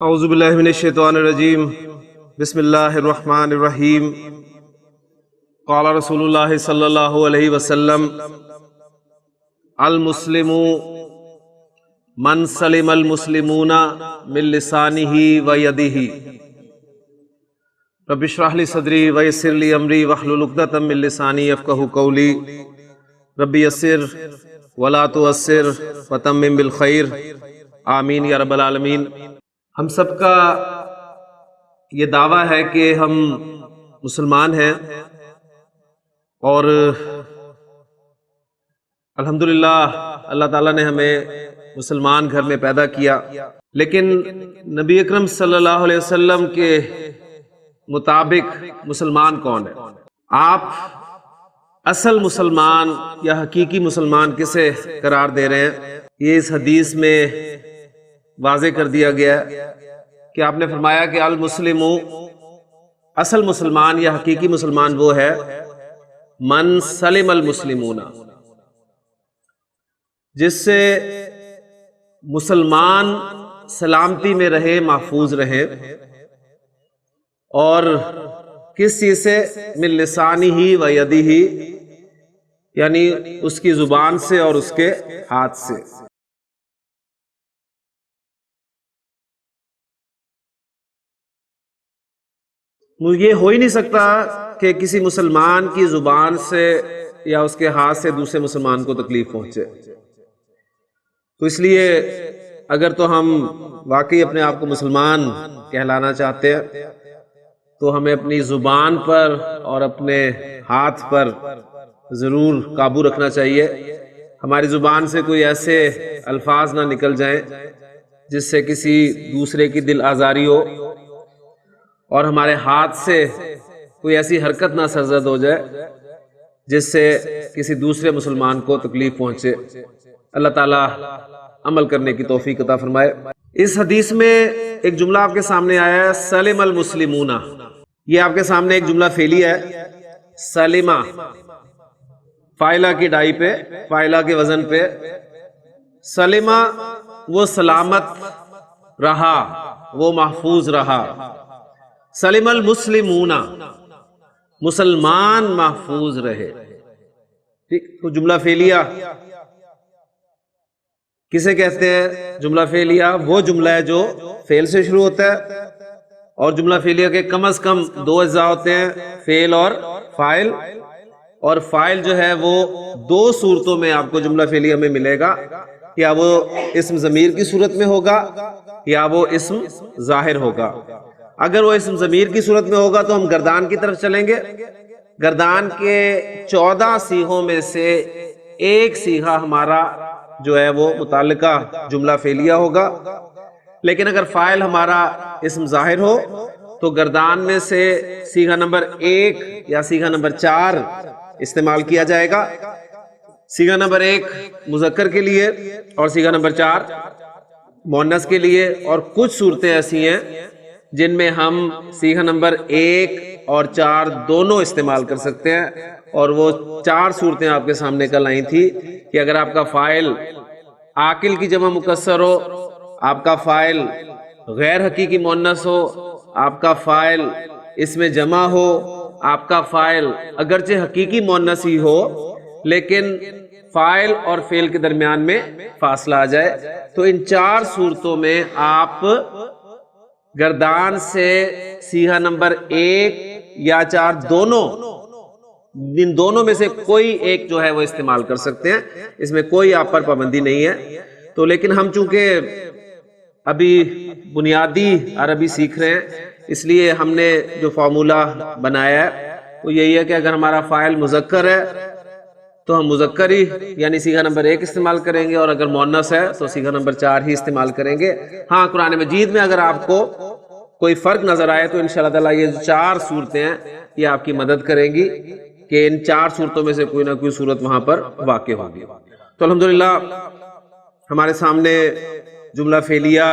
اعوذ باللہ من الشیطان الرجیم بسم اللہ الرحمن الرحیم قال رسول اللہ صلی اللہ علیہ وسلم المسلم من سلم المسلمون من لسانہ و یدہ رب اشرح لی صدری ویسر لی امری واحلل عقدۃ من لسانی یفقہوا قولی رب یسر ولا تعسر وتمم بالخیر آمین یا رب العالمین۔ ہم سب کا یہ دعویٰ ہے کہ ہم مسلمان ہیں اور الحمدللہ اللہ تعالیٰ نے ہمیں مسلمان گھر میں پیدا کیا، لیکن نبی اکرم صلی اللہ علیہ وسلم کے مطابق مسلمان کون ہے؟ آپ اصل مسلمان یا حقیقی مسلمان کسے قرار دے رہے ہیں؟ یہ اس حدیث میں واضح کر دیا گیا ہے کہ آپ نے فرمایا کہ المسلم، اصل مسلمان یا حقیقی مسلمان وہ ہے من سلم المسلمون، جس سے مسلمان سلامتی میں رہے، محفوظ رہے، اور کس چیز سے؟ من لسانہ و یدہ، یعنی اس کی زبان سے اور اس کے ہاتھ سے۔ یہ ہو ہی نہیں سکتا کہ کسی مسلمان کی زبان سے یا اس کے ہاتھ سے دوسرے مسلمان کو تکلیف پہنچے۔ تو اس لیے اگر تو ہم واقعی اپنے آپ کو مسلمان کہلانا چاہتے ہیں تو ہمیں اپنی زبان پر اور اپنے ہاتھ پر ضرور قابو رکھنا چاہیے۔ ہماری زبان سے کوئی ایسے الفاظ نہ نکل جائیں جس سے کسی دوسرے کی دل آزاری ہو، اور ہمارے ہاتھ سے کوئی ایسی حرکت نہ سرزد ہو جائے جس سے کسی دوسرے مسلمان کو تکلیف پہنچے۔ اللہ تعالیٰ عمل کرنے کی توفیق عطا فرمائے۔ اس حدیث میں ایک جملہ آپ کے سامنے آیا ہے، سلم المسلمون۔ یہ آپ کے سامنے ایک جملہ فعلی ہے، سلمہ، فاعلہ کی ڈائی پہ، فاعلہ کے وزن پہ۔ سلمہ وہ سلامت رہا، وہ محفوظ رہا۔ سلم المسلمون، مسلمان محفوظ رہے۔ ٹھیک، تو جملہ فعلیہ کسے کہتے ہیں؟ جملہ فعلیہ وہ جملہ ہے جو فعل سے شروع ہوتا ہے، اور جملہ فعلیہ کے کم از کم دو اجزاء ہوتے ہیں، فعل اور فاعل، اور فاعل جو ہے وہ دو صورتوں میں آپ کو جملہ فعلیہ میں ملے گا، یا وہ اسم ضمیر کی صورت میں ہوگا یا وہ اسم ظاہر ہوگا۔ اگر وہ اسم ضمیر کی صورت میں ہوگا تو ہم گردان کی طرف چلیں گے۔ گردان کے 14 صیغوں میں سے ایک صیغہ ہمارا جو ہے وہ متعلقہ جملہ فعلیہ ہوگا، لیکن اگر فاعل ہمارا اسم ظاہر ہو تو گردان میں سے صیغہ نمبر 1 یا صیغہ نمبر 4 استعمال کیا جائے گا۔ صیغہ نمبر 1 مذکر کے لیے اور صیغہ نمبر 4 مؤنث کے لیے، اور کچھ صورتیں ایسی ہیں جن میں ہم صیغہ نمبر 1 اور 4 دونوں استعمال کر سکتے ہیں، اور وہ 4 صورتیں آپ کے سامنے کل آئی تھی کہ اگر آپ کا فاعل عاقل کی جمع مکسر ہو، آپ کا فاعل غیر حقیقی مؤنث ہو، آپ کا فاعل اسم جمع ہو، آپ کا فاعل اگرچہ حقیقی مؤنث ہی ہو لیکن فاعل اور فعل کے درمیان میں فاصلہ آ جائے، تو ان 4 صورتوں میں آپ گردان سے صیغہ نمبر 1 یا 4 دونوں، ان دونوں میں سے کوئی ایک جو ہے وہ استعمال کر سکتے ہیں، اس میں کوئی آپ پر پابندی نہیں ہے۔ تو لیکن ہم چونکہ ابھی بنیادی عربی سیکھ رہے ہیں، اس لیے ہم نے جو فارمولہ بنایا ہے وہ یہی ہے کہ اگر ہمارا فاعل مذکر ہے تو ہم مذکر ہی یعنی صیغہ نمبر 1 استعمال کریں گے، اور اگر مؤنث ہے تو صیغہ نمبر 4 ہی استعمال کریں گے۔ ہاں، قرآن مجید میں اگر آپ کو کوئی فرق نظر آئے تو انشاءاللہ تعالیٰ یہ 4 صورتیں ہیں یہ آپ کی مدد کریں گی کہ ان 4 صورتوں میں سے کوئی نہ کوئی صورت وہاں پر واقع ہوگی۔ تو الحمدللہ ہمارے سامنے جملہ فعلیہ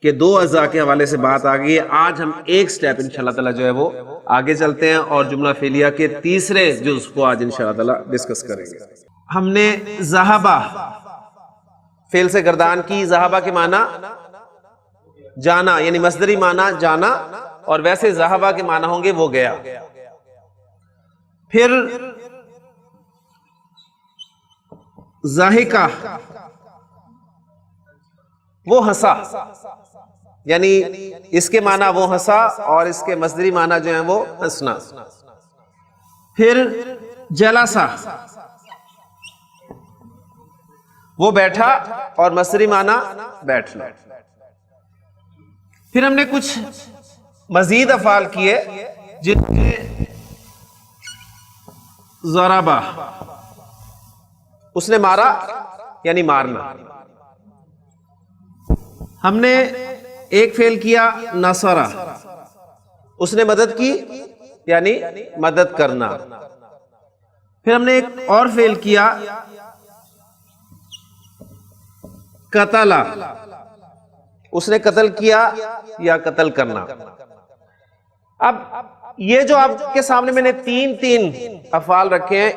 کے 2 اجزاء کے حوالے سے بات آ گئی ہے۔ آج ہم ایک سٹیپ انشاءاللہ تعالیٰ جو ہے وہ آگے چلتے ہیں اور جملہ فعلیہ کے تیسرے جز کو آج انشاءاللہ تعالیٰ ڈسکس کریں گے۔ ہم نے ذہبہ فعل سے گردان کی، ذہبہ کے معنی جانا یعنی مصدری معنی جانا، اور ویسے ذہبہ کے معنی ہوں گے وہ گیا. پھر ضاحکہ وہ ہنسا، یعنی اس کے معنی وہ ہنسا اور اس کے مصدری معنی جو ہیں وہ ہنسنا. پھر جلسہ وہ بیٹھا اور مصدری معنی بیٹھنا. پھر ہم نے کچھ مزید افعال کیے جن میں ضربہ اس نے مارا یعنی مارنا. ہم نے ایک فعل کیا نصرہ، اس نے مدد کی یعنی مدد کرنا. پھر ہم نے ایک اور فعل کیا قتل، اس نے قتل کیا یا قتل کرنا. اب یہ جو آپ کے سامنے میں نے تین افعال رکھے ہیں،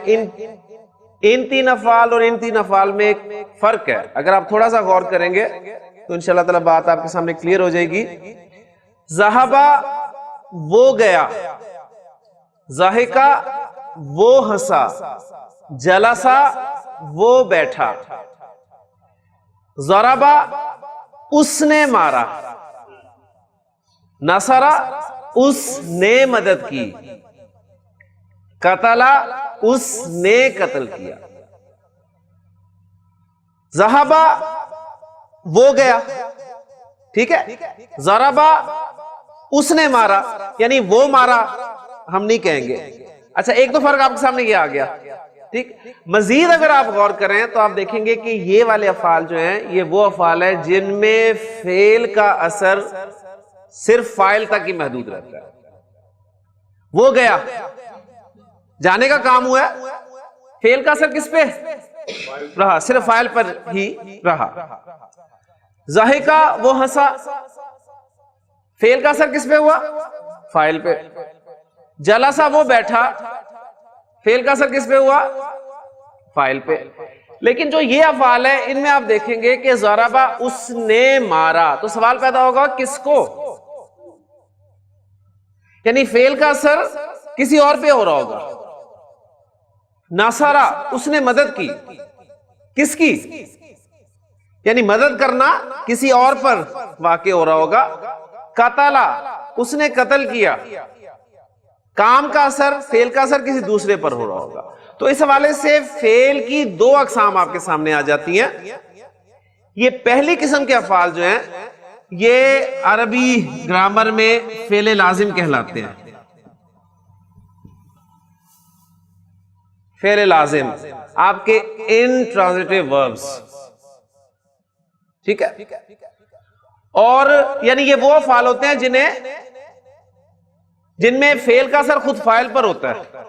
ان تین افعال اور ان تین افعال میں ایک فرق ہے. اگر آپ تھوڑا سا غور کریں گے تو انشاءاللہ تعالی بات آپ کے سامنے کلیئر ہو جائے گی. ذہبہ وہ گیا، ضاحکہ وہ ہنسا، جلسہ وہ بیٹھا، ضربہ اس نے مارا، نصرہ اس نے مدد کی، قتل اس نے قتل کیا. ذہبہ وہ گیا، ٹھیک ہے، ضربہ اس نے مارا یعنی وہ مارا ہم نہیں کہیں گے. اچھا ایک تو فرق آپ کے سامنے یہ آ گیا، ٹھیک. مزید اگر آپ غور کریں تو آپ دیکھیں گے کہ یہ والے افعال جو ہیں یہ وہ افعال ہیں جن میں فعل کا اثر صرف فاعل تک ہی محدود رہتا ہے. وہ گیا، جانے کا کام ہوا ہے، فعل کا اثر کس پہ رہا؟ صرف فاعل پر ہی رہا. ضاحکہ وہ ہنسا، فعل کا اثر کس پہ ہوا؟ فاعل پہ. جلسہ وہ بیٹھا، فعل کا اثر کس پہ ہوا؟ فاعل پہ. لیکن جو یہ افعال ہے ان میں آپ دیکھیں گے کہ ضربہ اس نے مارا، تو سوال پیدا ہوگا کس کو؟ یعنی فعل کا اثر کسی اور پہ ہو رہا ہوگا. نصرہ اس نے مدد کی، کس کی؟ یعنی مدد کرنا کسی اور پر واقع ہو رہا ہوگا. قتل اس نے قتل کیا، کام کا اثر فعل کا اثر کسی دوسرے پر ہو رہا ہوگا. تو اس حوالے سے فعل کی دو اقسام آپ کے سامنے آ جاتی ہیں. یہ پہلی قسم کے افعال جو ہیں یہ عربی گرامر میں فعل لازم کہلاتے ہیں. فعل لازم آپ کے انٹرانزٹیو وربز، ٹھیک ہے. اور یعنی یہ وہ افعال ہوتے ہیں جن میں فعل کا اثر خود فاعل پر ہوتا ہے.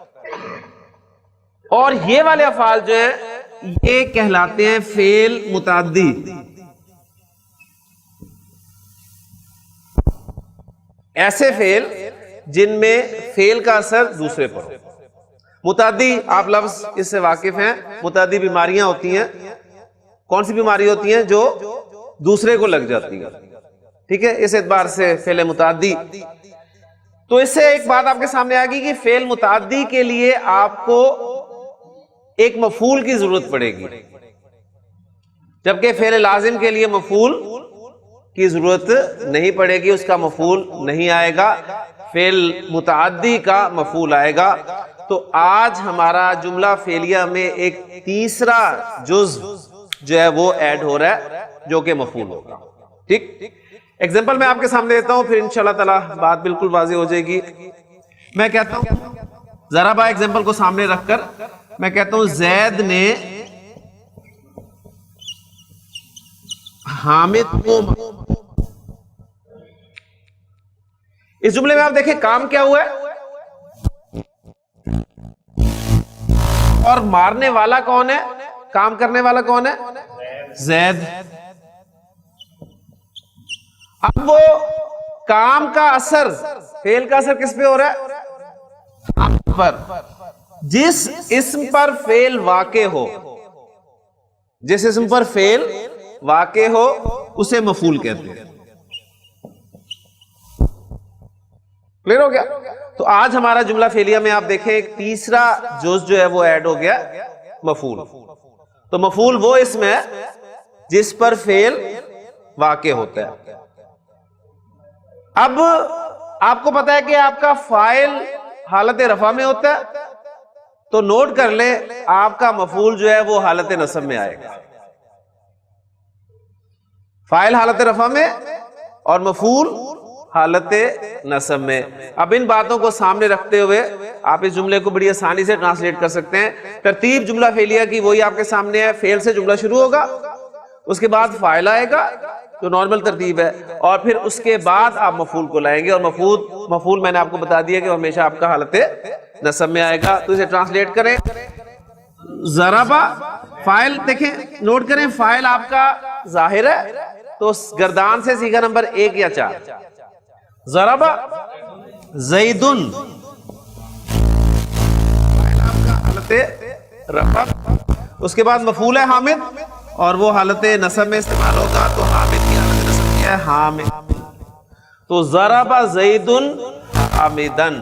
اور یہ والے افعال جو ہیں یہ کہلاتے ہیں فعل متعدی. ایسے فعل جن میں فعل کا اثر دوسرے پر ہو. متعدی آپ لفظ اس سے واقف ہیں. متعدی بیماریاں ہوتی ہیں. کون سی بیماری ہوتی ہیں؟ جو دوسرے کو لگ جاتی ہیں، ٹھیک ہے. اس اعتبار سے فعل متعدی. تو اس سے ایک بات آپ کے سامنے آ گئی کہ فعل متعدی کے لیے آپ کو ایک مفعول کی ضرورت پڑے گی، جبکہ فعل لازم کے لیے مفعول کی ضرورت نہیں پڑے گی. اس کا مفعول نہیں آئے گا، فعل متعدی کا مفعول آئے گا. تو آج ہمارا جملہ فعلیہ میں ایک تیسرا جز جو ہے وہ ایڈ ہو رہا ہے جو کہ مفعول ہوگا. ٹھیک. ایگزامپل میں آپ کے سامنے دیتا ہوں، پھر انشاءاللہ تعالی بات بالکل واضح ہو جائے گی. میں کہتا ہوں ضربہ ایگزامپل کو سامنے رکھ کر میں کہتا ہوں زید نے حامد کو. اس جملے میں آپ دیکھیں کام کیا ہوا ہے اور مارنے والا کون ہے؟ کام کرنے والا کون ہے؟ زید. اب وہ کام کا اثر فعل کا اثر کس پہ ہو رہا ہے؟ پر. جس اسم پر فعل واقع ہو، جس اسم پر فعل واقع ہو اسے مفعول کہتے ہیں. کلیئر ہو گیا؟ تو آج ہمارا جملہ فعلیہ میں آپ دیکھیں ایک تیسرا جز جو ہے وہ ایڈ ہو گیا، مفعول. تو مفعول وہ اسم ہے جس پر فعل واقع ہوتا ہے. اب آپ کو پتا ہے کہ آپ کا فاعل حالت رفع میں ہوتا ہے، تو نوٹ کر لیں آپ کا مفعول جو ہے وہ حالت نصب میں آئے گا. فاعل حالت رفع میں اور مفعول حالت نصب میں. اب ان باتوں کو سامنے رکھتے ہوئے آپ اس جملے کو بڑی آسانی سے ٹرانسلیٹ کر سکتے ہیں. ترتیب جملہ فعلیہ کی وہی آپ کے سامنے ہے. فعل سے جملہ شروع ہوگا، اس کے بعد فاعل آئے گا جو نارمل ترتیب ہے، اور پھر اس کے بعد آپ مفعول کو لائیں گے. اور مفعول میں نے آپ کو بتا دیا کہ ہمیشہ آپ کا حالت نصب میں آئے گا. تو اسے ٹرانسلیٹ کریں. ضربا فاعل دیکھیں، نوٹ کریں فاعل آپ کا ظاہر ہے، تو گردان سے صیغہ نمبر 1 یا 4. ضربا زیدن، فاعل آپ کا حالت رفع. اس کے بعد مفعول ہے حامد، اور وہ حالت نصب میں استعمال ہوگا. تو حامد کی حالت نصب کیا ہے؟ حامد. تو ضربا زیدن حامدن،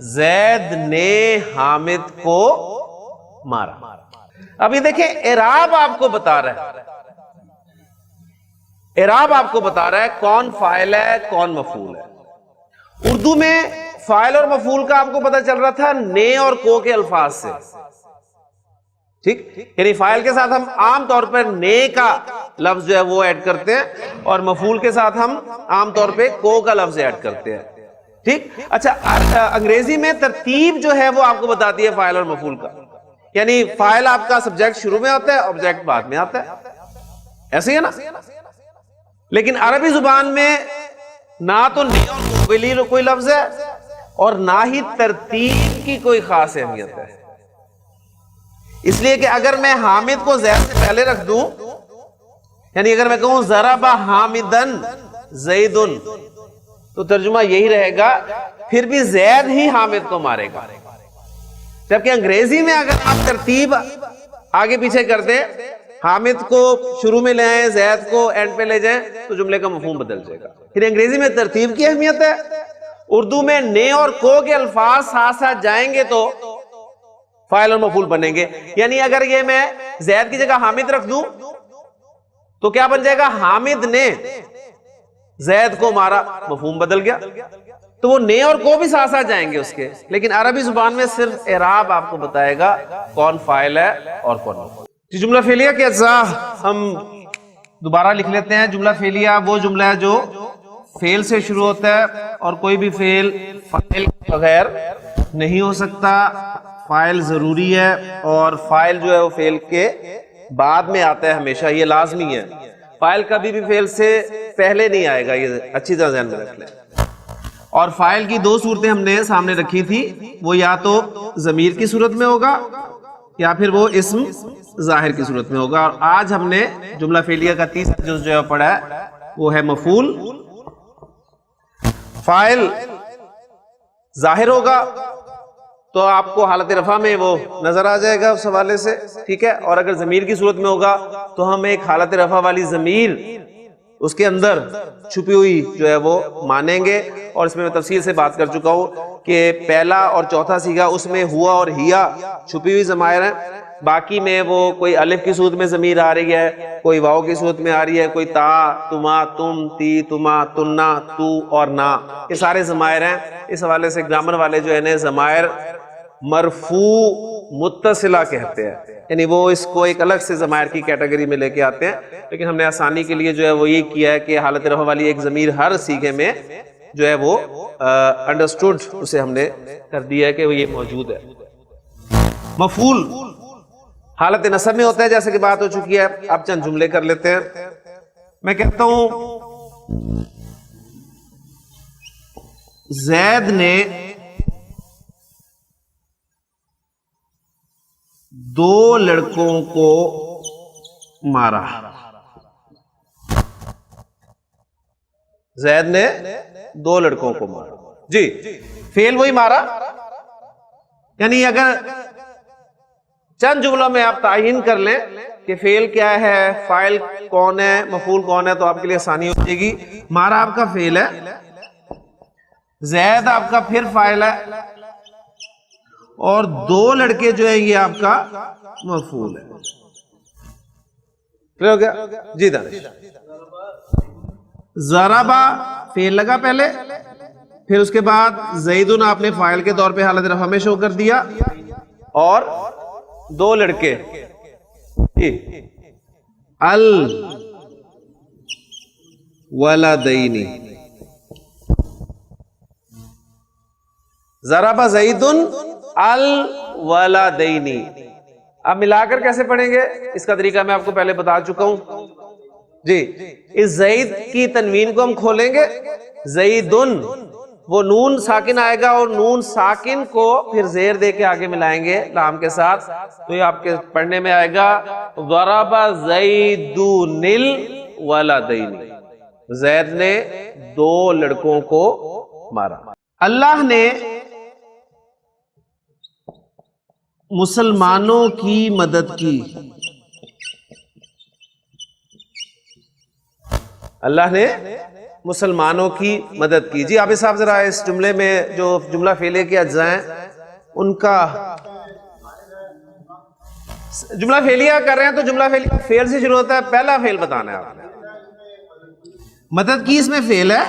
زید نے حامد کو مارا. ابھی دیکھیں اعراب آپ کو بتا رہا ہے، اعراب آپ کو بتا رہا ہے کون فاعل ہے کون مفعول ہے. اردو میں فاعل اور مفعول کا آپ کو پتا چل رہا تھا نے اور کو کے الفاظ سے. ٹھیک، یعنی فاعل کے ساتھ ہم عام طور پر نے کا لفظ جو ہے وہ ایڈ کرتے ہیں، اور مفعول کے ساتھ ہم عام طور پہ کو کا لفظ ایڈ کرتے ہیں. ٹھیک. اچھا، انگریزی میں ترتیب جو ہے وہ آپ کو بتاتی ہے فاعل اور مفعول کا. یعنی فاعل آپ کا سبجیکٹ شروع میں ہوتا ہے، آبجیکٹ بعد میں آتا ہے. ایسے ہی ہے نا؟ لیکن عربی زبان میں نہ تو نے اور کو کے لیے کوئی لفظ ہے، اور نہ ہی ترتیب کی کوئی خاص اہمیت ہے. اس لیے کہ اگر میں حامد کو زید سے پہلے رکھ دوں، یعنی اگر میں کہوں ضرب حامدن زیدن، تو ترجمہ یہی رہے گا پھر بھی زید ہی حامد کو مارے گا. جبکہ انگریزی میں اگر آپ ترتیب آگے پیچھے کر دیں، حامد کو شروع میں لے آئیں، زید کو اینڈ پہ لے جائیں، تو جملے کا مفہوم بدل جائے گا. پھر انگریزی میں ترتیب کی اہمیت ہے. اردو میں نے اور کو کے الفاظ ساتھ ساتھ جائیں گے تو فاعل اور مفعول بنیں گے. یعنی اگر یہ میں زید کی جگہ حامد رکھ دوں تو کیا بن جائے گا؟ حامد نے زید کو مارا، مفہوم بدل گیا. تو وہ نے اور کو بھی ساتھ ساتھ جائیں گے اس کے. لیکن عربی زبان میں صرف اعراب آپ کو بتائے گا کون فاعل ہے اور کون مفعول. جملہ فعلیہ کے اجزاء ہم دوبارہ لکھ لیتے ہیں. جملہ فعلیہ وہ جملہ ہے جو فعل سے شروع ہوتا ہے، اور کوئی بھی فعل فاعل کے بغیر نہیں ہو سکتا. فاعل ضروری ہے، اور فاعل جو ہے وہ فعل کے بعد میں آتا ہے ہمیشہ، یہ لازمی ہے. فاعل کبھی بھی فعل سے پہلے نہیں آئے گا، یہ اچھی طرح ذہن میں رکھ لیں. اور فاعل کی 2 صورتیں ہم نے سامنے رکھی تھی، وہ یا تو ضمیر کی صورت میں ہوگا یا پھر وہ اسم ظاہر کی صورت میں ہوگا. اور آج ہم نے جملہ فعلیہ کا تیسرا جز جو ہے پڑھا ہے وہ ہے مفعول. فاعل ظاہر ہوگا تو آپ کو حالت رفع میں وہ نظر آ جائے گا اس حوالے سے. ٹھیک ہے. اور اگر ضمیر کی صورت میں ہوگا تو ہم ایک حالت رفع والی ضمیر اس کے اندر چھپی ہوئی جو ہے وہ مانیں گے. اور اس میں تفصیل سے بات کر چکا ہوں کہ پہلا اور چوتھا صیغہ اس میں ہوا اور ہیا چھپی ہوئی ضمائر ہیں. باقی میں وہ کوئی الف کی صورت میں ضمیر آ رہی ہے، کوئی واو کی صورت میں آ رہی ہے، کوئی تا، تما، تم، تی، تما، تنا، تو اور نا، یہ سارے ضمائر ہیں. اس حوالے سے گرامر والے جو ہے ضمائر مرفوع متصلہ کہتے ہیں، یعنی وہ اس کو ایک الگ سے ضمائر کی کیٹیگری میں لے کے آتے ہیں. لیکن ہم نے آسانی کے لیے جو ہے وہ یہ کیا ہے کہ حالت رفع والی ایک ضمیر ہر صیغے میں جو ہے وہ انڈرسٹوڈ اسے ہم نے کر دیا ہے کہ وہ یہ موجود ہے. مفعول حالت نصب میں ہوتا ہے جیسے کہ بات ہو چکی ہے. اب چند جملے کر لیتے ہیں. میں کہتا ہوں زید نے 2 لڑکوں کو مارا. زید نے 2 لڑکوں کو مارا. جی، فعل وہی مارا. یعنی اگر چند جملوں میں آپ تعین کر لیں کہ فعل کیا ہے، فاعل کون ہے، مفعول کون ہے، تو آپ کے لیے آسانی ہو جائے گی. مارا آپ کا فعل ہے، زید آپ کا پھر فاعل ہے اور دو لڑکے جو ہیں یہ آپ کا مفعول ہے. کلیئر ہو گیا جی دانش. ضربا فعل لگا پہلے, پھر اس کے بعد زیدن آپ نے فاعل کے طور پہ حالت رفع میں شو کر دیا, اور دو لڑکے الولدین. ضرب زیدن الولدین. اب ملا کر کیسے پڑھیں گے اس کا طریقہ میں آپ کو پہلے بتا چکا ہوں جی. اس زید کی تنوین کو ہم کھولیں گے, زیدن وہ نون ساکن آئے گا اور نون ساکن کو پھر زیر دے کے آگے ملائیں گے لام کے ساتھ, تو یہ آپ کے پڑھنے میں آئے گا ضرب زیدن الولدین. زید نے دو لڑکوں کو مارا. اللہ نے مسلمانوں کی مدد کی. اللہ نے مسلمانوں کی مدد کی. جی عابد صاحب ذرا اس جملے میں جو جملہ فعلیہ کے اجزاء ہیں ان کا جملہ فعلیہ کر رہے ہیں, تو جملہ فعلیہ فعل سے شروع ہوتا ہے, پہلا فعل بتانا ہے آپ نے. مدد کی اس میں فعل ہے,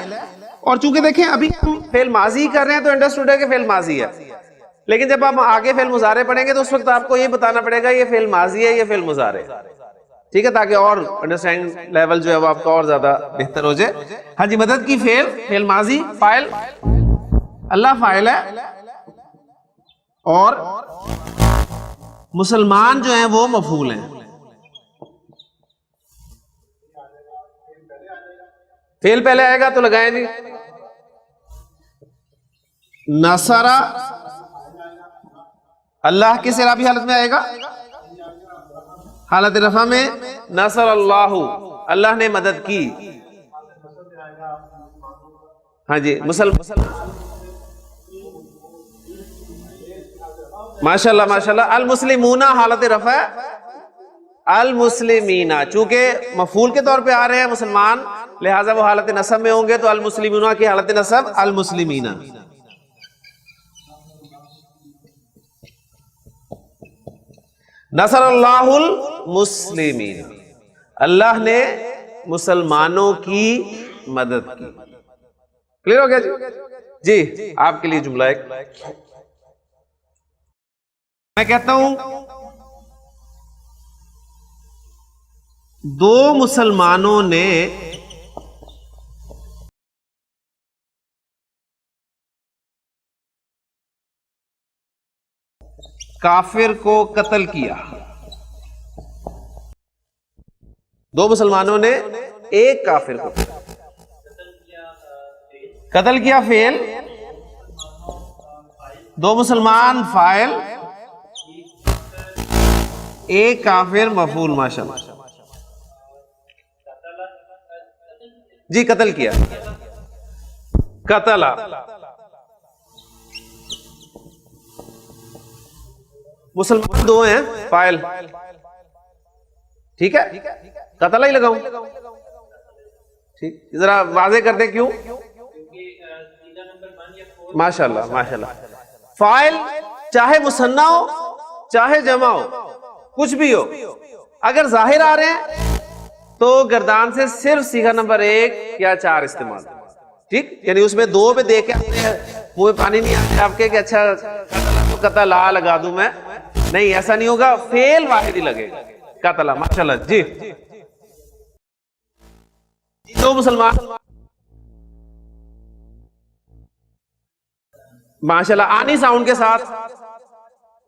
اور چونکہ دیکھیں ابھی ہم فعل ماضی کر رہے ہیں تو انڈرسٹوڈ ہے کہ فعل ماضی ہے, لیکن جب آپ آگے فعل مضارع پڑھیں گے تو اس وقت آپ کو یہ بتانا پڑے گا یہ فعل ماضی ہے یہ فعل مضارع ہے, ٹھیک ہے, تاکہ اور انڈرسٹینڈ لیول جو ہے وہ آپ کا اور زیادہ بہتر ہو جائے. ہاں جی, مدد کی فعل ماضی, فاعل اللہ فاعل ہے, اور مسلمان جو ہیں وہ مفعول ہیں. فعل پہلے آئے گا تو لگائیں جی. نصر اللہ کس اعرابی حالت میں آئے گا؟ حالت رفع میں. نصر اللہ اللہ نے مدد کی. ہاں جی ماشاء اللہ ماشاء اللہ. المسلمون حالت رفع, المسلمین چونکہ مفعول کے طور پہ آ رہے ہیں مسلمان, لہٰذا وہ حالت نصب میں ہوں گے, تو المسلمون کی حالت نصب المسلمین. نصر اللہ المسلمین, اللہ نے مسلمانوں کی مدد کی. کلیئر ہو گیا جی. جی آپ کے لیے جملہ ایک میں کہتا ہوں, دو مسلمانوں نے کافر کو قتل کیا. دو مسلمانوں نے ایک کافر کو قتل کیا فعل, دو مسلمان فاعل, ایک کافر مفعول. ماشاءاللہ جی. قتل کیا, قتل مسلمان دو ہیں فاعل, ٹھیک ہے, قتل ہی لگاؤں. ٹھیک, ذرا واضح کر دیں کیوں. ماشاءاللہ ماشاءاللہ. فاعل چاہے مثنیٰ ہو چاہے جمع ہو کچھ بھی ہو, اگر ظاہر آ رہے ہیں تو گردان سے صرف صیغہ نمبر 1 یا 4 استعمال. ٹھیک, یعنی اس میں 2 پہ دیکھ کے منہ میں پانی نہیں آتا آپ کے کہ اچھا قتل لگا دوں میں, نہیں ایسا نہیں ہوگا, فعل واحد ہی لگے گا قتل. ماشاءاللہ جی. دو مسلمان ماشاءاللہ آنی ساؤنڈ کے ساتھ.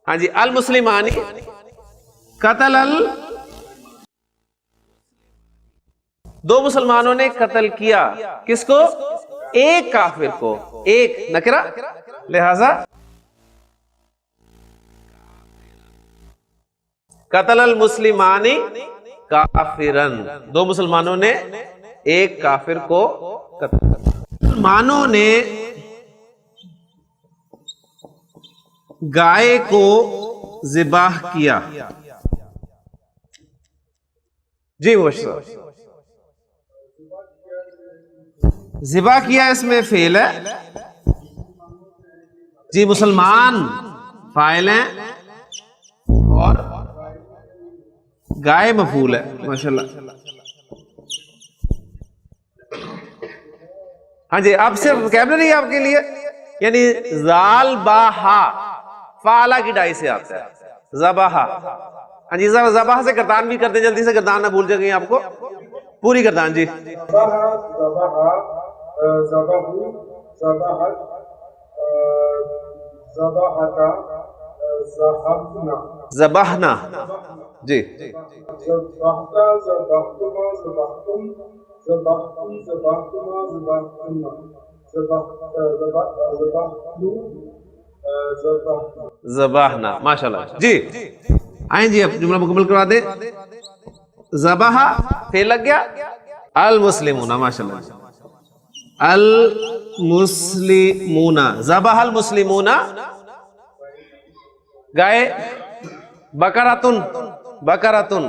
ہاں جی, المسلمانی قتل دو مسلمانوں نے قتل کیا کس کو؟ ایک کافر کو. ایک نکرہ, لہذا قتل المسلمانی کافرن, دو مسلمانوں نے ایک کافر کو قتل کیا. مسلمانوں نے گائے کو ذبح کیا. جی مبشر, ذبح کیا اس میں فعل ہے, جی مسلمان فاعل ہیں اور گائے مفعول ہے. ماشاءاللہ. ہاں جی اب صرف وکیبلری آپ کے لیے, یعنی زال با ہا فعلا کی ڈائی سے آتا ہے ذبح. ہاں جی ذبح سے گردان بھی کرتے, جلدی سے گردان نہ بھول جائیں آپ کو, پوری گردان. جی ذبحنا. جی ذبحنا. ماشاءاللہ. جی آئیں جی اب جملہ مکمل کروا دیں. ذبح فعل لگ گیا, المسلمون. ماشاءاللہ. المسلمون, ذبح المسلمون. گائے بقرۃن, بقرۃن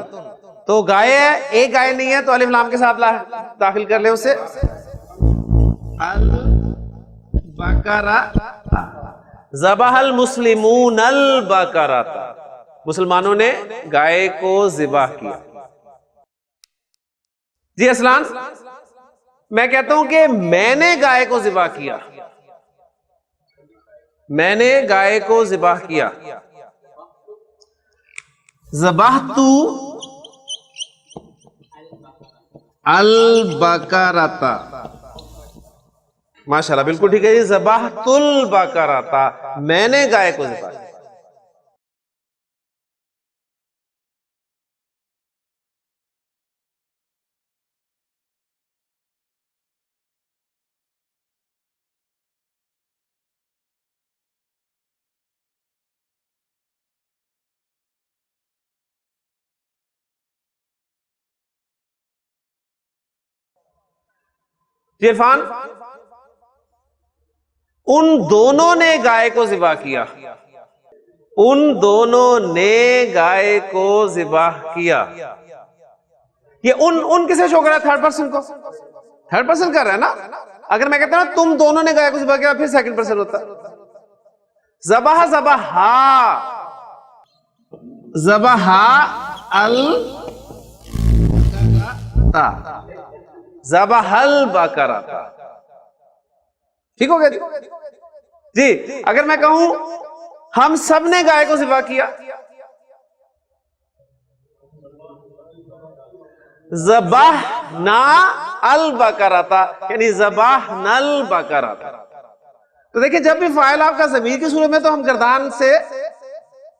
تو گائے ہے, ایک گائے نہیں ہے تو الف لام کے ساتھ داخل کر لیں اسے. البقرہ. ذبح المسلمون البقرۃ, مسلمانوں نے گائے کو ذبح کیا. جی اسلان, میں کہتا ہوں کہ میں نے گائے کو ذبح کیا, میں نے گائے کو ذبح کیا. ذبحت البقرۃ. ماشاءاللہ بالکل ٹھیک ہے جی. ذبحت البقرۃ, میں نے گائے کو ذبح کیا. جی عرفان, ان دونوں نے گائے کو ذبح کیا, ان دونوں نے گائے کو ذبح کیا. یہ ان کسے شو کر رہا ہے؟ تھرڈ پرسن کو, تھرڈ پرسن کر رہا ہے نا. اگر میں کہتا ہوں تم دونوں نے گائے کو ذبح کیا, پھر سیکنڈ پرسن ہوتا. ذبح ذبحا, ذبحا البقرۃ, ذبح البقرۃ. ٹھیک ہو گیا جی. جی اگر میں کہوں ہم سب نے گائے کو ذبح کیا, ذبحنا البقرۃ, یعنی ذبحنا البقرۃ. تو دیکھیں جب بھی فاعل آپ کا ضمیر کی صورت میں تو ہم گردان سے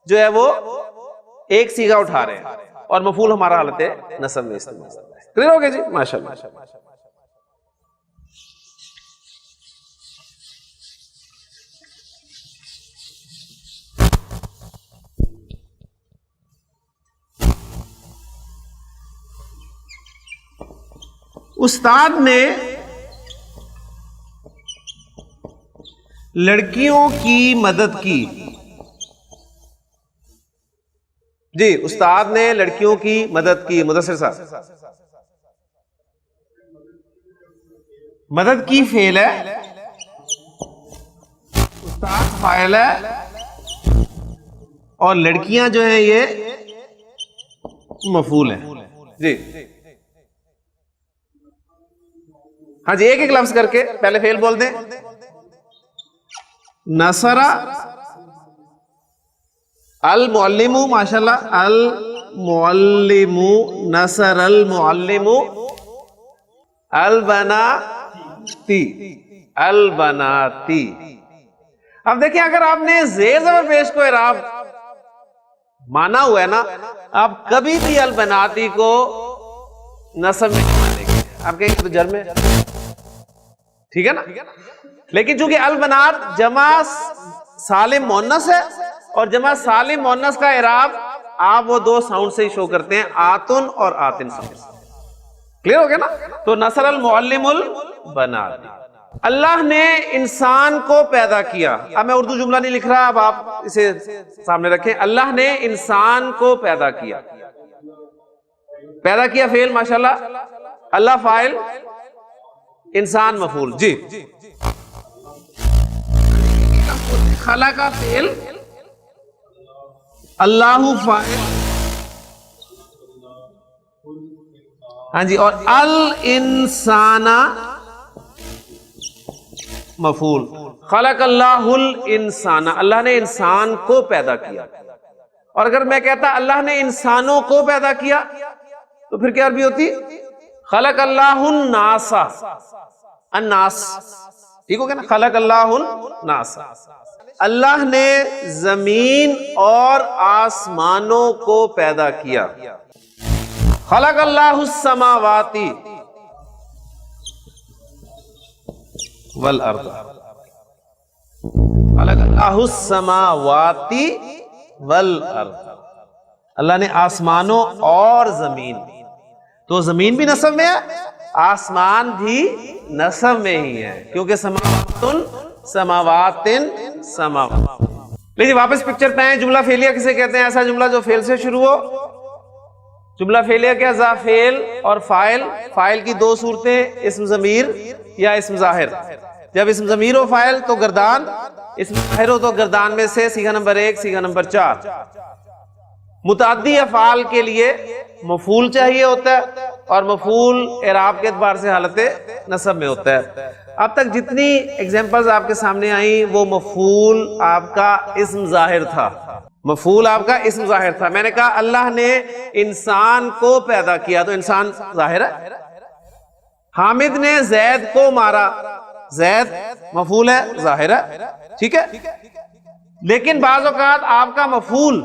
جو ہے وہ ایک صیغہ اٹھا رہے ہیں, اور مفعول ہمارا حالت نصب میں استعمال. کلیئر ہو گیا جی. ماشاءاللہ. استاد نے لڑکیوں کی مدد کی. جی استاد نے لڑکیوں کی مدد کی. مدثر صاحب, مدد کی فعل ہے, استاد فاعل ہے, اور لڑکیاں جو ہیں یہ مفعول ہیں. جی ہاں جی ایک ایک لفظ کر کے پہلے فعل بول دیں. نصر المعلم. ماشاءاللہ. المعلم, نصر المعلم. البناتی, البناتی. اب دیکھیں اگر آپ نے زیر زبر پیش کو اعراب مانا ہوا ہے نا, آپ کبھی بھی البناتی کو نصب میں نہیں مانیں گے. آپ کہیں گے تو جر میں, ٹھیک ہے نا. لیکن چونکہ البنات جمع سالم مؤنث ہے, اور جمع سالم مؤنث کا اعراب آپ وہ دو ساؤنڈ سے ہی شو کرتے ہیں, آتن اور آتن ساؤنڈ. کلیئر ہو گیا نا. تو نصر المعلم البنات. اللہ نے انسان کو پیدا کیا. اب میں اردو جملہ نہیں لکھ رہا, اب آپ اسے سامنے رکھیں. اللہ نے انسان کو پیدا کیا. پیدا کیا فعل ماشاءاللہ, اللہ فاعل, انسان مفعول. جی خلا کا فعل، اللہ فاعل، ہاں جی، اور الانسان مفعول. خلق اللہ الانسان، اللہ نے انسان کو پیدا کیا. اور اگر میں کہتا اللہ نے انسانوں کو پیدا کیا تو پھر کیا عربی ہوتی؟ خلق اللہ الناس، الناس، ٹھیک ہو گیا نا؟ خلق اللہ الناس، اللہ نے زمین اور آسمانوں کو پیدا کیا. خلق اللہ السماوات والارض، خلق اللہ السماوات والارض، اللہ نے آسمانوں اور زمین. تو زمین بھی نصب میں ہے، آسمان بھی نصب میں ہی ہے، کیونکہ سماوات. لیکن واپس پکچر پہ آئیں. جملہ فعلیہ کسے کہتے ہیں؟ ایسا جملہ جو فعل سے شروع ہو. جملہ فعلیہ کیا؟ ذا فعل اور فاعل. فاعل کی دو صورتیں، اسم ضمیر یا اسم ظاہر. جب اسم ضمیر ہو فاعل تو گردان، اسم ظاہر ہو تو گردان میں سے صیغہ نمبر 1، صیغہ نمبر 4. متعدی افعال کے لیے مفعول چاہیے ہوتا ہے، اور مفعول اعراب کے اعتبار سے حالت نصب میں ہوتا ہے. اب تک جتنی ایگزامپلز آپ کے سامنے آئیں وہ مفعول آپ کا اسم ظاہر تھا. مفعول آپ کا اسم ظاہر تھا. میں نے کہا اللہ نے انسان کو پیدا کیا تو انسان ظاہر ہے. حامد نے زید کو مارا، زید مفعول ہے، ظاہر ہے، ٹھیک ہے. لیکن بعض اوقات آپ کا مفعول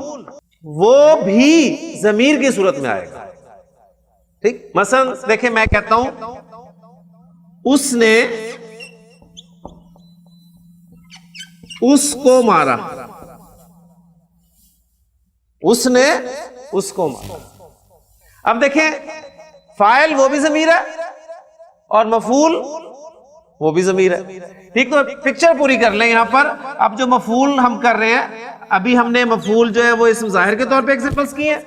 وہ بھی ضمیر کی صورت میں آئے گا. ٹھیک، مثلا دیکھیں میں کہتا ہوں اس نے اس کو مارا، اس نے اس کو مارا. اب دیکھیں فاعل وہ بھی ضمیر ہے اور مفعول وہ بھی ضمیر ہے. ٹھیک، تو پکچر پوری کر لیں یہاں پر. اب جو مفعول ہم کر رہے ہیں، ابھی ہم نے مفعول جو ہے وہ اسم ظاہر کے طور پہ ایگزامپلس کی ہیں.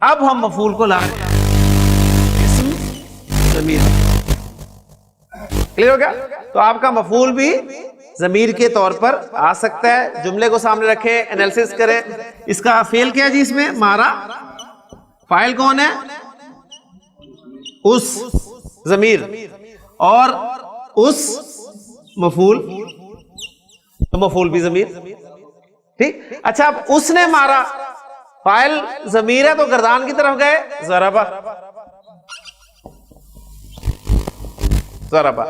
اب ہم مفعول کو لا رہے ہیں اسم ضمیر. کلیئر ہو گیا؟ تو آپ کا مفعول بھی ضمیر کے طور پر آ سکتا ہے. جملے کو سامنے رکھیں، انالیسس کریں. اس کا فعل کیا جی؟ اس میں مارا. فاعل کون ہے؟ اس، ضمیر، اور اس مفعول، تو مفعول بھی ضمیر. ٹھیک، اچھا اب اس نے مارا، فاعل ضمیر ہے تو گردان کی طرف گئے، ضربا، ضربا.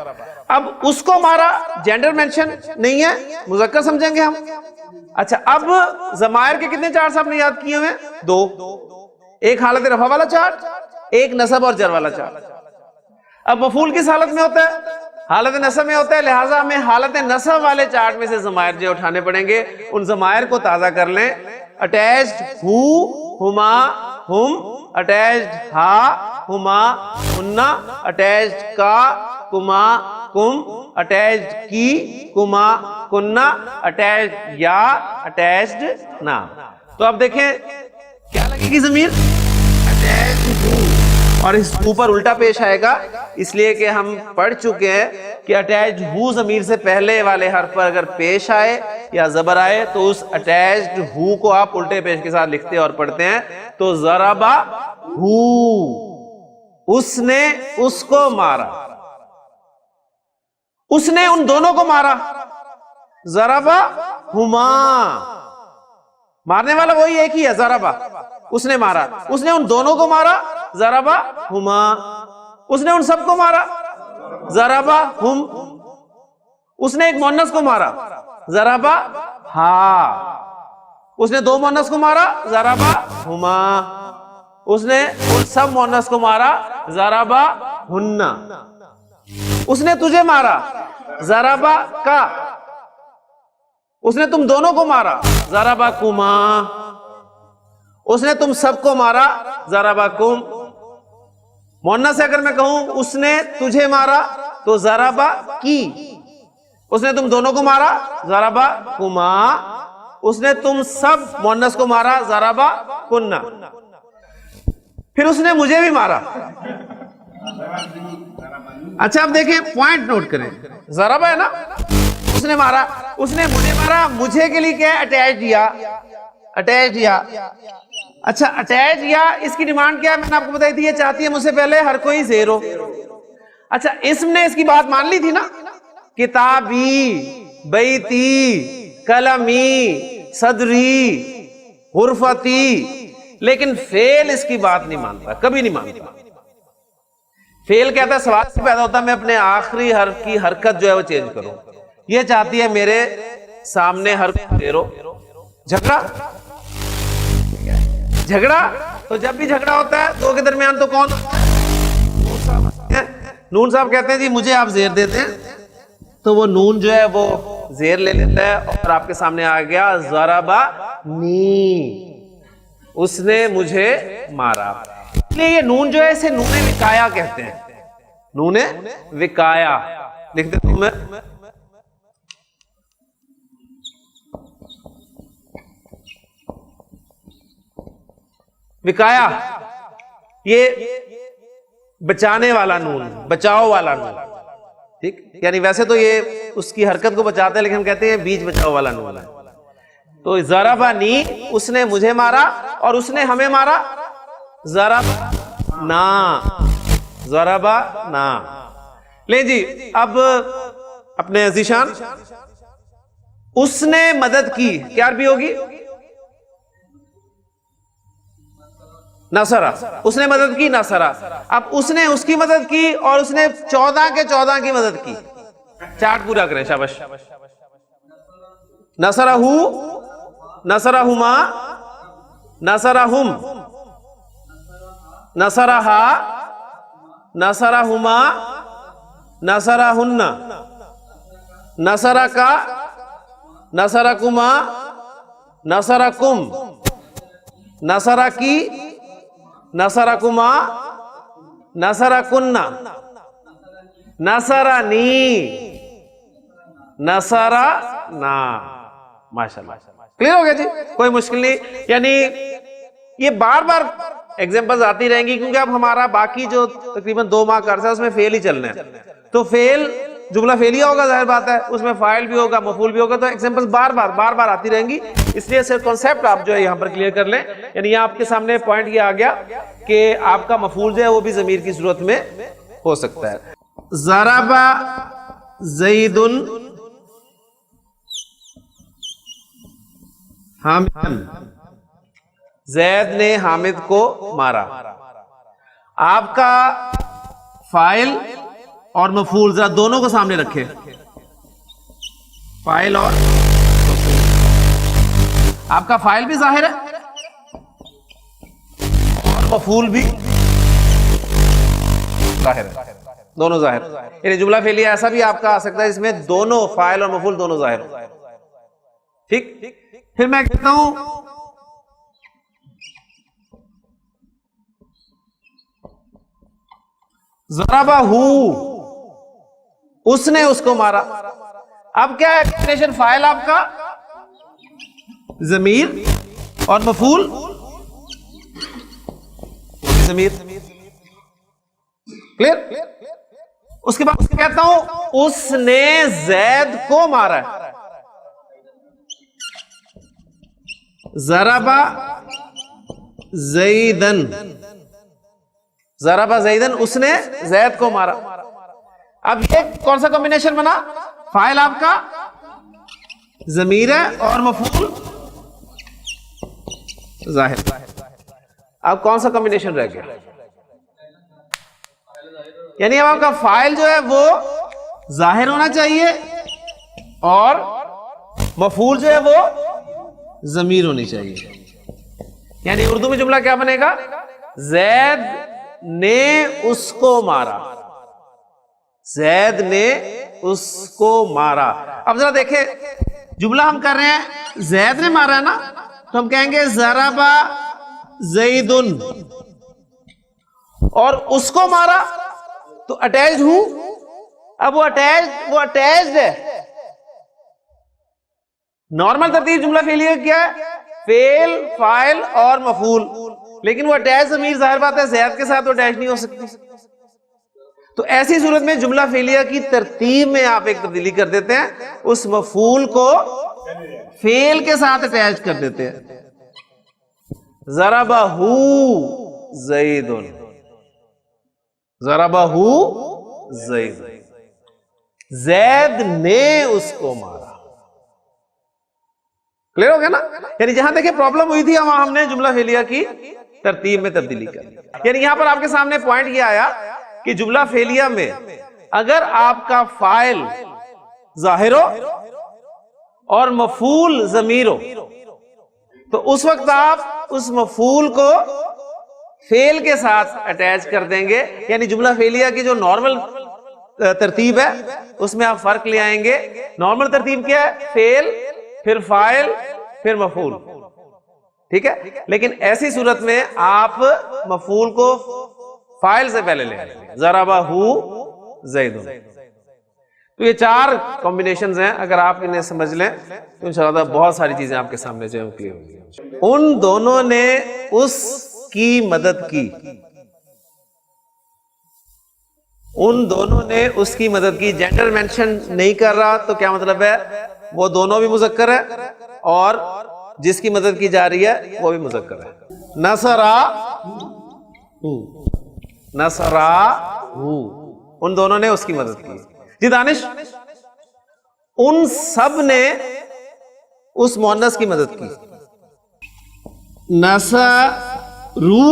اب اس کو مارا، جینڈر مینشن نہیں ہے، مذکر سمجھیں گے ہم. اچھا اب ضمائر کے کتنے چارٹس آپ نے یاد کیے ہوئے؟ 2. ایک حالت رفع والا چارٹ، ایک نصب اور جر والا چارٹ. اب مفعول کس حالت میں ہوتا ہے؟ حالت نصب میں ہوتا ہے، لہٰذا ہمیں حالت نصب والے چارٹ میں سے ضمائر جو اٹھانے پڑیں گے. ان ضمائر کو تازہ کر لیں. اٹیچڈ ہو، ہما، ہم. اٹیچڈ ہا، ہما، ہننا. اٹیچڈ کا، کما، کم. اٹیچڈ کی، کما، کننا. اٹیچڈ یا، اٹیچڈ نا. تو اب دیکھیں کیا لگے گی ضمیر؟ اٹیچڈ ہو. اور اس اوپر الٹا پیش آئے گا، اس لیے کہ ہم پڑھ چکے ہیں کہ اٹیچڈ ہو ضمیر سے پہلے والے حرف پر اگر پیش آئے یا زبر آئے تو اس اٹیچڈ ہو کو آپ الٹے پیش کے ساتھ لکھتے اور پڑھتے ہیں. تو ضربا ہو، اس نے اس کو مارا. اس نے ان دونوں کو مارا، ضربا ہما. مارنے والا وہی ایک ہی ہے، ضربا، اس نے مارا. اس نے ان دونوں کو مارا، ضربا ہما. اس نے ان سب کو مارا، ضربا ہم. اس نے ایک مؤنث کو مارا، ضربا ہا. اس نے 2 مؤنث کو مارا، ضربا ہما. اس نے ان سب مؤنث کو مارا، ضربا ہننا. اس نے تجھے مارا، ضربا کا. اس نے تم دونوں کو مارا، ضربا کما. اس نے تم سب کو مارا، ضربا کم. مؤنث سے اگر میں کہوں اس نے تجھے مارا تو ضربا کی. اس نے تم دونوں کو مارا، ضربا کما. اس نے تم سب مؤنث کو مارا، ضربا کننا. پھر اس نے مجھے بھی مارا. اچھا اب دیکھیں پوائنٹ نوٹ کریں. ضربا ہے نا، اس نے مارا. اس نے مجھے مارا, مجھے کے لیے کیا ہے, اٹیچ دیا, اٹیچ دیا. اچھا اٹیچ دیا, اس کی ڈیمانڈ کیا ہے, میں نے آپ کو بتائی تھی, یہ چاہتی ہے مجھ سے پہلے ہر کوئی زیر ہو. اچھا اسم نے اس کی بات مان لی تھی نا, کتابی, بیتی, قلمی, صدری, غرفتی, لیکن فعل اس کی بات نہیں مانتا, کبھی نہیں مانتا. فعل کہتا ہے سوال سے پیدا ہوتا ہے میں اپنے آخری حرف کی حرکت جو ہے وہ چینج کروں. یہ چاہتی ہے میرے سامنے حرف زیر ہو. جھگڑا, جھگڑا تو جب بھی جھگڑا ہوتا ہے دو کے درمیان تو کون ہوتا ہے, نون صاحب کہتے ہیں جی مجھے آپ زیر دیتے ہیں, تو وہ نون جو ہے وہ زیر لے لیتا ہے اور آپ کے سامنے آ گیا ضربنی, اس نے مجھے مارا. اس لیے یہ نون جو ہے اسے نون وقایا کہتے ہیں, نون وقایا. لکھ دیتا ہوں میں, وقایا یہ بچانے والا نون, بچاؤ والا نون. ٹھیک, یعنی ویسے تو یہ اس کی حرکت کو بچاتا ہے لیکن ہم کہتے ہیں بیچ بچاؤ والا نون ہے. تو ضربنی, اس نے مجھے مارا اور اس نے ہمیں مارا, ضربنا, ضربنا. لیں جی اب اپنے ذیشان, اس نے مدد کی, کیا عربی ہوگی, نصرہ. اس نے مدد کی, نصرہ. اب اس نے اس کی مدد کی اور اس نے 14 کے 14 کی مدد کی. چارٹ پورا کریں, شاباش. نصرہو, نصرہما, نصرہم, نصرہا, نصرہما, نصرہن, نصرکا, نصرکما, نصرکم, نصرکی, نصرکما, نصرکن, نصرنی, نصرنا. ماشاءاللہ, کلیئر ہو گیا جی, کوئی مشکل نہیں. یعنی یہ بار بار ایگزامپلز آتی رہیں گی کیونکہ اب ہمارا باقی جو تقریباً 2 ماہ کا عرصہ ہے اس میں فعل ہی چلنا ہے. تو فعل جملہ فعلیہ ہوگا, ظاہر بات ہے, اس میں فاعل بھی ہوگا, مفعول بھی ہوگا, تو ایگزامپلز بار بار آتی رہیں گی. اس لیے صرف کانسیپٹ آپ جو ہے یہاں پر کلیئر کر لیں. یعنی یہ آپ کے سامنے پوائنٹ یہ آ گیا کہ آپ کا مفعول جو ہے وہ بھی ضمیر کی صورت میں ہو سکتا ہے. ضرب زید حامد, زید نے حامد کو مارا. آپ کا فاعل اور مفعول ذرا دونوں کو سامنے رکھے, فاعل اور آپ کا فاعل بھی ظاہر ہے اور مفعول بھی ظاہر ہے, دونوں ظاہر. یعنی جملہ فعلیہ ایسا بھی آپ کا آ سکتا ہے جس میں دونوں فاعل اور مفعول دونوں ظاہر ہو. ٹھیک, پھر میں کہتا ہوں ضربہ, اس نے اس کو مارا. اب کیا ہے کمبینیشن, فاعل آپ کا ضمیر اور مفعول ضمیر. کلیئر. اس کے بعد کہتا ہوں اس نے زید کو مارا. ضربہ زیدن, ضربہ زیدن, اس نے زید کو مارا. اب یہ کون سا کمبینیشن بنا, فاعل آپ کا ضمیر ہے اور مفعول ظاہر. اب کون سا کمبینیشن رہ گیا, یعنی اب آپ کا فاعل جو ہے وہ ظاہر ہونا چاہیے اور مفعول جو ہے وہ ضمیر ہونی چاہیے. یعنی اردو میں جملہ کیا بنے گا, زید نے اس کو مارا, زید نے اس کو مارا. اب ذرا دیکھیں جملہ ہم کر رہے ہیں زید نے مارا ہے نا, تو ہم کہیں گے ضربہ زیدن, اور اس کو مارا تو اٹیچڈ ہوں. اب وہ اٹیچڈ ہے. نارمل ترتیب جملہ فعلیہ کیا ہے, فعل, فاعل اور مفعول, لیکن وہ اٹیچ ضمیر ظاہر بات ہے زید کے ساتھ وہ اٹیچ نہیں ہو سکتی. تو ایسی صورت میں جملہ فعلیہ کی ترتیب میں آپ ایک تبدیلی کر دیتے ہیں, اس مفعول کو فعل کے ساتھ اٹیچ کر دیتے ہیں. ضربہ زید, ضربہ زید, زید نے اس کو مارا. کلیئر ہو گیا نا؟ یعنی جہاں دیکھیں پرابلم ہوئی تھی وہاں ہم نے جملہ فعلیہ کی ترتیب میں تبدیلی کر دی. یعنی یہاں پر آپ کے سامنے پوائنٹ یہ آیا کہ جملہ فعلیہ میں اگر آپ کا فاعل ظاہر ہو اور مفعول ضمیر ہو تو اس وقت آپ اس مفعول کو فعل کے ساتھ اٹیچ کر دیں گے. یعنی جملہ فعلیہ کی جو نارمل ترتیب ہے اس میں آپ فرق لے آئیں گے. نارمل ترتیب کیا ہے؟ فعل پھر فاعل پھر مفعول, ٹھیک ہے. لیکن ایسی صورت میں آپ مفعول کو فاعل سے پہلے لیں گے. ضربہ زید. تو یہ 4 کمبینیشنز ہیں, اگر آپ انہیں سمجھ لیں تو انشاءاللہ بہت ساری چیزیں آپ کے سامنے جو ہیں کلیئر ہوں گی. ان دونوں نے اس کی مدد کی, ان دونوں نے اس کی مدد کی. جینڈر مینشن نہیں کر رہا تو کیا مطلب ہے؟ وہ دونوں بھی مذکر ہے اور جس کی مدد کی جا رہی ہے وہ بھی مذکر ہے. نصرہ, نصرہ, ان دونوں نے اس کی مدد کی. جی دانش, ان سب نے اس مؤنث کی مدد کی. نصرو,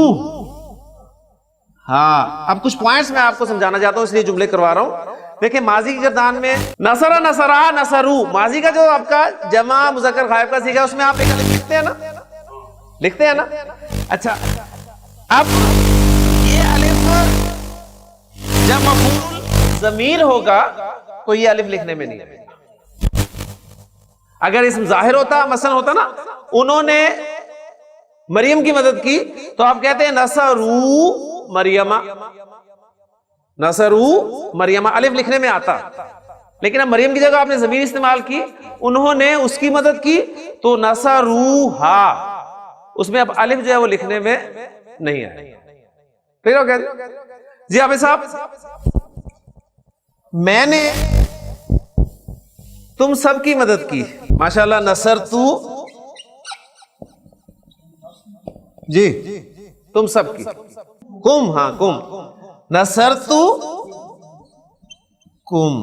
ہاں اب کچھ پوائنٹس میں آپ کو سمجھانا چاہتا ہوں اس لیے جملے کروا رہا ہوں. دیکھیں ماضی کی گردان میں نصرہ, نصرہ, نصرو, ماضی کا جو آپ کا جمع مذکر غائب کا صیغہ اس میں آپ ایک الف لکھتے ہیں نا, لکھتے ہیں نا. اچھا اب یہ الف جب مفعول ضمیر ہوگا تو یہ الف لکھنے میں نہیں آئے گا. اگر اسم ظاہر ہوتا مثلا ہوتا نا انہوں نے مریم کی مدد کی تو آپ کہتے ہیں نصرو مریمہ, نصرو مریمہ, الف لکھنے میں آتا. لیکن اب مریم کی جگہ آپ نے ضمیر استعمال کی, انہوں نے اس کی مدد کی تو نصروہا, اس میں اب الف جو ہے وہ لکھنے میں نہیں آئے. ٹھیک ہو گیا جی آپ صاحب؟ میں نے تم سب کی مدد کی. ماشاءاللہ. نصرتو, جی تم سب کی. کم, ہاں کم, نصرتو کم,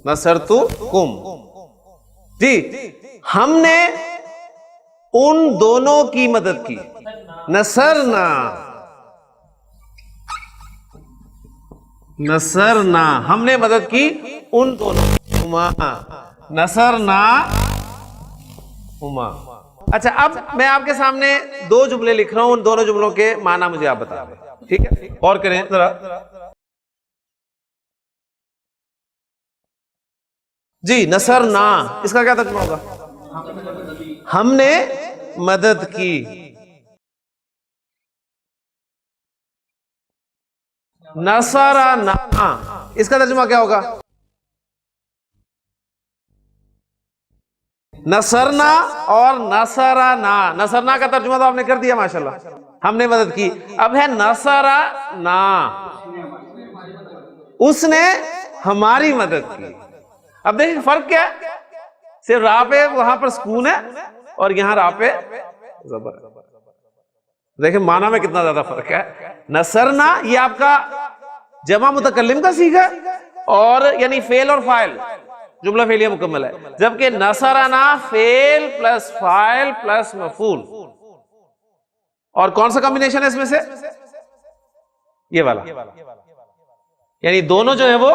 نصرتو کم. جی ہم نے ان دونوں کی مدد کی. نصرنا, نصرنا, ہم نے مدد کی ان دونوں. نصرنا ہما. اچھا اب میں آپ کے سامنے 2 جملے لکھ رہا ہوں, ان دونوں جملوں کے معنی مجھے آپ بتا دیں, ٹھیک ہے؟ غور کریں ذرا. جی نصرنا, اس کا کیا ترجمہ ہوگا؟ ہم نے مدد کی. نصرنا, اس کا ترجمہ کیا ہوگا؟ نصرنا اور نصرنا. نصرنا کا ترجمہ تو آپ نے کر دیا ماشاءاللہ, ہم نے مدد کی. اب ہے نصرنا, اس نے ہماری مدد کی. اب دیکھیں فرق کیا ہے؟ صرف راہ پہ وہاں پر سکون ہے اور یہاں راہ پہ زبر. دیکھیں معنی میں کتنا زیادہ فرق ہے. نصرنا یہ آپ کا جمع متکلم کا صیغہ ہے اور یعنی فعل اور فاعل جملہ فعلیہ مکمل ہے, جبکہ نصرنا فعل پلس فاعل پلس مفعول. اور کون سا کمبینیشن ہے اس میں سے؟ یہ والا, یعنی دونوں جو ہے وہ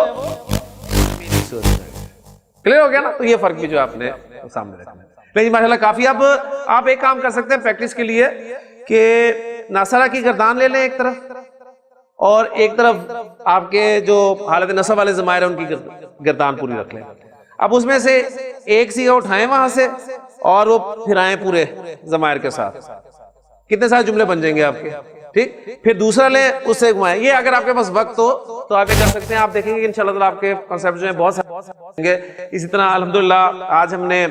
کلیئر ہو گیا نا. تو یہ فرق بھی جو آپ نے سامنے رکھنا ہے. لیکن ماشاءاللہ کافی. اب آپ ایک کام کر سکتے ہیں پریکٹس کے لیے کہ ناصرہ کی گردان لے لیں ایک طرف اور ایک طرف آپ کے جو حالت نصب والے ضمائر ہیں ان کی گردان پوری رکھ لیں. اب اس میں سے ایک صیغہ اٹھائیں وہاں سے اور وہ پھرائیں پورے ضمائر کے ساتھ. کتنے سارے جملے بن جائیں گے آپ کے, ٹھیک. پھر دوسرا لیں اس سے گھمائیں. یہ اگر آپ کے پاس وقت ہو تو آپ یہ کر سکتے ہیں. آپ دیکھیں گے انشاءاللہ تعالی آپ کے کنسیپٹ جو ہیں بہت سارے ہوں گے. اسی طرح الحمدللہ آج ہم نے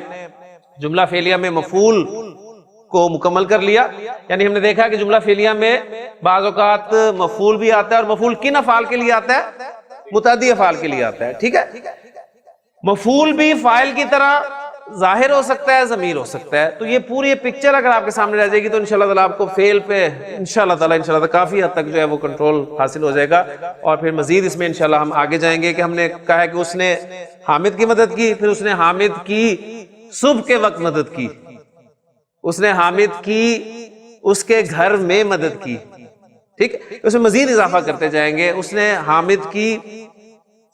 جملہ فعلیہ میں مفعول کو مکمل کر لیا. یعنی ہم نے دیکھا کہ جملہ فعلیہ میں بعض اوقات مفعول بھی آتا ہے اور مفعول کن افعال کے لیے آتا ہے؟ متعدی افعال کے لیے آتا ہے. ٹھیک ہے, مفعول بھی فاعل کی طرح ظاہر ہو سکتا ہے, ضمیر ہو سکتا ہے. تو یہ پوری پکچر اگر آپ کے سامنے رہ جائے گی تو انشاءاللہ تعالیٰ آپ کو فعل پہ انشاءاللہ تعالیٰ کافی حد تک جو ہے وہ کنٹرول حاصل ہو جائے گا. اور پھر مزید اس میں انشاءاللہ ہم آگے جائیں گے کہ ہم نے کہا ہے کہ اس نے حامد کی مدد کی, پھر اس نے حامد کی صبح کے وقت مدد کی, اس نے حامد کی اس کے گھر میں مدد کی. ٹھیک ہے, اس میں مزید اضافہ کرتے جائیں گے. اس نے حامد کی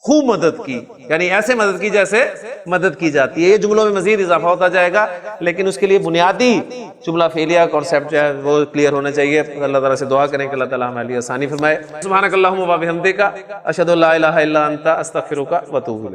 خوب مدد کی, یعنی ایسے مدد کی جیسے مدد کی جاتی ہے. یہ جملوں میں مزید اضافہ ہوتا جائے گا, لیکن اس کے لیے بنیادی جملہ فعلیہ کانسیپٹ جو ہے وہ کلیئر ہونا چاہیے. اللہ تعالیٰ سے دعا کریں کہ اللہ تعالیٰ ہمارے لیے آسانی فرمائے. سبحانک اللہم و بحمدک اشہد ان لا الہ الا انت استغفرک و اتوب الیک.